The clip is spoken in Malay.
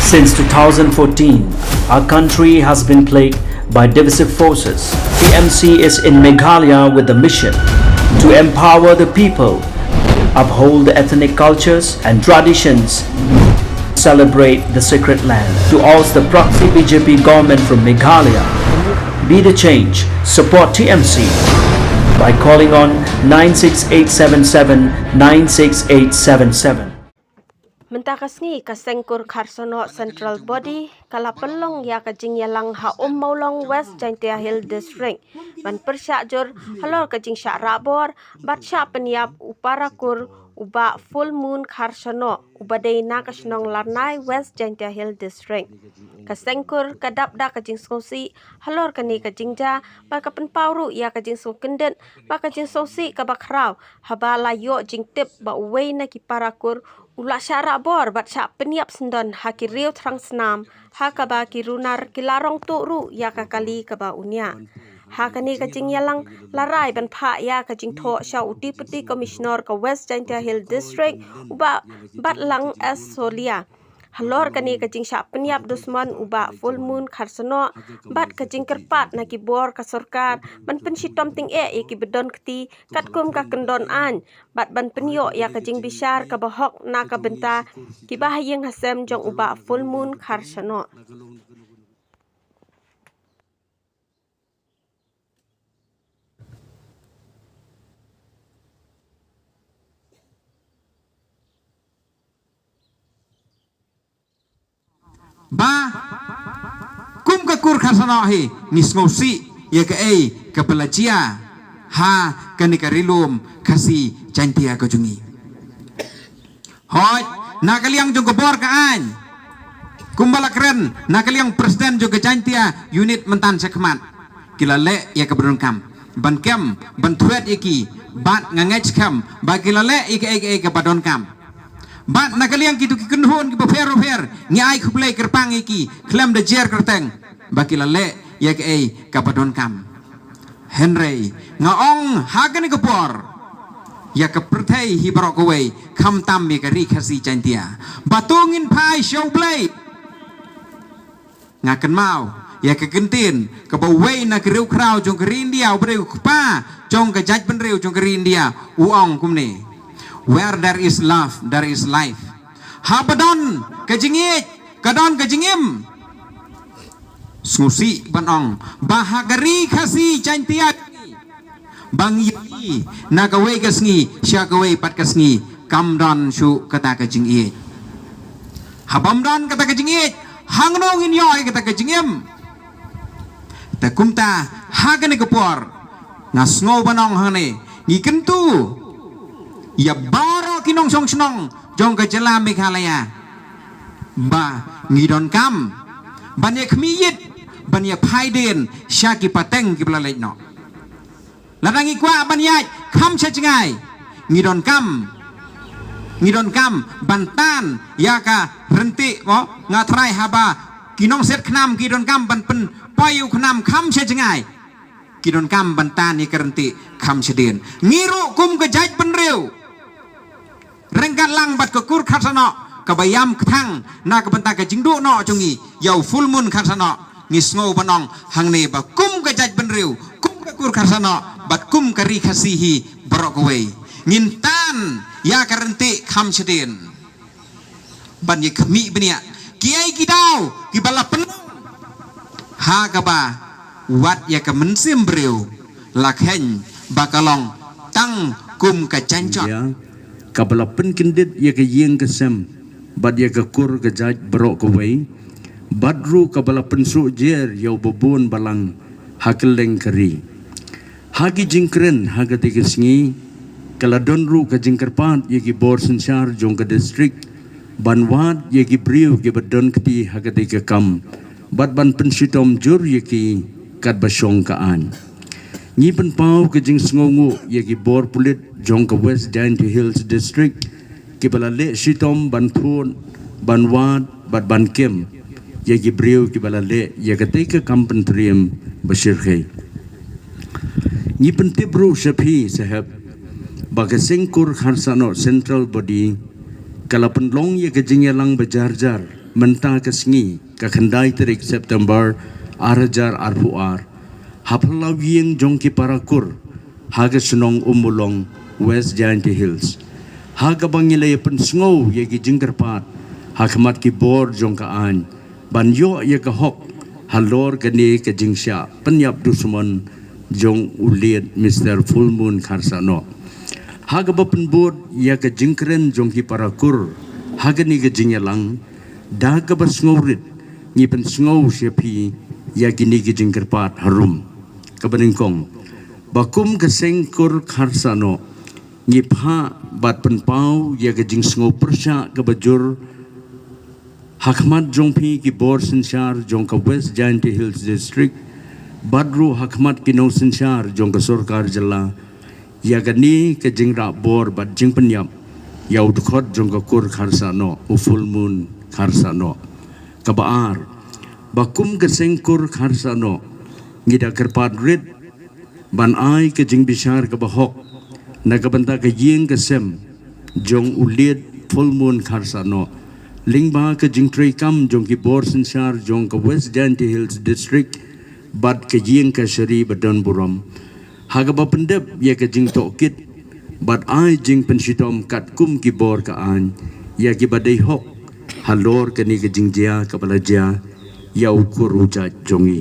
Since 2014, our country has been plagued by divisive forces. TMC is in Meghalaya with the mission to empower the people, uphold the ethnic cultures and traditions, celebrate the sacred land. To oust the proxy BJP government from Meghalaya, be the change, support TMC by calling on 96877 96877. Mentakasngi kasengkur karsono Central Body kala pelong ya kajing yalang ha maulong West Jaintia Hill District ban persyak jur halor kajing syak rabor bat syak peniap uparakur uba full moon karsono ubadai na kasnong larnai West Jaintia Hill District kasengkur kadap da kajing sosi halor kani kajing ja ba kapen pauru ya kajing so kendet ba kajing sosi kabakrau haba layo jing tip ba uwei na kiparakur Ula syarak bor bat syak peniap sendon haki riu terang senam hakaba kirunar kilarong ru ya kakali kaba unia. Hakani kajing yalang larai ban pak ya kajing thok sya uti putih komisioner ke West Jaintia Hill District uba bat lang es solia. Halor kani kajing syak peniap dusman uba full moon karsono bat kajing kerpat na kibor ka sorkar ban pensitom ting ki bedon keti kat kum ka kendon an bat ban penyo ya kajing bisyar ka bahok na ka benta ki bahayeng hasem jong uba full moon karsono. Ba kum ka kur khasana hi nismosi ya ka ka pelajia ha kanikarilum kasi Jaintia ka jungi hoi nakaliang jong bor ka an kumbala keren nakaliang presiden jong Jaintia unit mentan sekmat kilale ya ka berungkam ban kem ban thuet iki bat ngangech kam ba kilale ka badon kam Bat nakaliang kitu kikenhon ki pafer ngi ai khuplei kerpang iki klem de jer kerteng bakila le ya ke kapadon kam Henry ngaong hagen ke por ya ke perthei hi barok kowe kham tam mi ka ri khasi Jaintia batungin phai show blade ngaken mau ya ke gentin ke bawei na ke riu krau jong ke India ubreu pa jong ke jaj ben riu jong ke India uong kumne. Where there is love, there is life. Habadon kejingit, kadon kejingim. Snusi banong bahagari khasi Jaintia. Bang yi nagawe kasngi, syagawe pat kasngi. Kamdon shu kata kejingit. Habamdon kata kejingit, hangnong inyoy kata kejingim. Takumta hagane kepor. Ngasngo banong hane, ngikentu. Ya baro kinong song senong jong ke jela Meghalaya ba ngidon kam banyak khmiyit banyak phaiden syaki pateng ki belalek no ladangi kwa banyak kham chachngai ngidon kam bantan ya ka renti mo ngatrai haba kinong set khnam kidon kam ban pen payu khnam kham chachngai kidon kam bantan ni kerenti kham chedin ngiru kum ke jaj penriu rengkat lang bat ke kur khasano kabayam kthang na ka banta ka jingdu no chungi yau full moon khasano ngisngo banong hangne ba kum ka jaj benriu kum ka kur khasano bat kum ka ri khasihi barok kowe ngintan ya karenti kham chedin ban ye khmi benia kiai kidau ki bala penung ha ka ba wat ya ka mensim breu lakhen bakalong tang kum ka chancot Kabala penkindit ya ke yeng kesem bad ya ke kur ke jaj berok kawai badru kabala pensuk jer yau bebun balang hakeleng keri hagi jingkren haga tigesngi kala donru ke jingkerpat ya ki bor sensar jong ke distrik banwat ya ki briu ke badon keti haga tiga kam bad ban pensitom jur ya ki kat basyong kaan Nyi penpau ke jing sengongu ya ki bor pulit jong ke West Jaintia Hills District ki balale sitom ban phun ban wat bat ban kem ya ki briu ki balale ya ke teke kampen triam bashir khay Nyi pentibru shapi sahab bagasengkur kharsano Central Body kala penlong ya ke jing yalang bajar-jar mentah kesengi ke kendai terik September arajar arpuar hapalau yang jongki parakur haga senong umulong West Giant Hills haga bangilay pensngau yagi jingkerpat hakamat ki bor jongkaan banyo yaga hok halor gani ke jingsya penyap dusmon jong uliat Mr. Full Moon Karsano haga bapenbud yaga jingkeren jongki parakur haga ni ke jingyalang daga bersngaurit ni pensngau siapi yagi ni ke jingkerpat harum kabaningkong bakum kesengkur Karsano ngipha bat penpau ya kejing sngau persya ke bajur hakmat jongpi ki bor sensyar jong ke West Giant Hills District badru hakmat ki no sensyar jong ke Surkar Jela ya gani kejing rak bor bat jing penyap ya udkhot jong ke kur Karsano Full Moon Karsano kabaar bakum kesengkur Karsano ngida kerpat rid ban ai kejing bishar ke bahok nagabanta ke ying kesem jong uliat Full Moon Karsano lingba ke jing trei kam jong ki bor sensyar jong ke West Giant Hills District bad ke ying ke Sheri Badon Buram haga bapendep ya ke jing tokit bad ai jing penshitom kat kum ki bor ka an ya ki badai hok halor ke ni ke jing jia ke balaja ya ukur ujat jongi